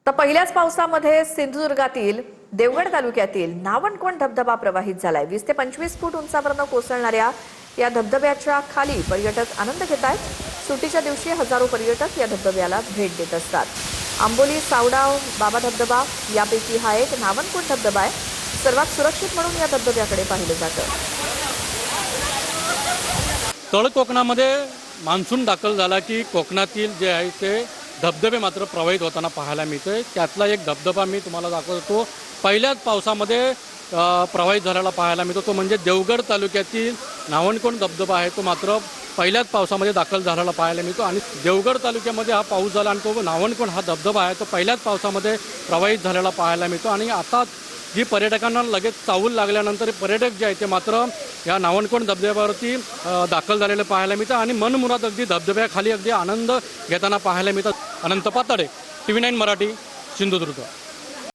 तर पहिल्याच पावसामध्ये सिंधुदुर्गातील देवगड तालुक्यातील नावणकोण धबधबा प्रवाहित झालाय। 20 ते 25 फूट उंचावरून कोसळणाऱ्या या धबधब्याच्या खाली पर्यटक आनंद घेत आहेत। सुट्टीच्या दिवशी हजारो पर्यटक या धबधब्याला भेट देत असतात। आंबोली, सावडाव, बाबा धबधबा यापैकी हा एक नावणकोण धबधबा आहे। सर्वात सुरक्षित म्हणून या धबधब्याकडे पाहिलं जातं। तळ कोकणामध्ये मान्सून दाखल झाला की कोकणातील जे आहे ते धबधबे मात्र प्रवाहित होताना पाहायला मिळतोय। त्यातला एक धबधबा मी तुम्हाला दाखवतो, पहिल्याच पावसामध्ये प्रवाहित झालेला पाहायला मिळतो। तो म्हणजे देवगड तालुक्यातील नावणकोण धबधबा आहे। तो मात्र पहिल्याच पावसामध्ये दाखल झालेला पाहायला मिळतो आणि देवगड तालुक्यामध्ये हा पाऊस झाला आणि तो नावणकोण हा धबधबा आहे तो पहिल्याच पावसामध्ये प्रवाहित झालेला पाहायला मिळतो। आणि आता जी पर्यटकांना लगेच चाहूल लागल्यानंतर पर्यटक जे आहेत ते मात्र या नावणकोण धबधब्यावरती दाखल झालेले पाहायला मिळतं आणि मनमुराद अगदी धबधब्याखाली अगदी आनंद घेताना पाहायला मिळतात। अनंत पाताडे, TV9 मराठी, सिंधुदुर्ग।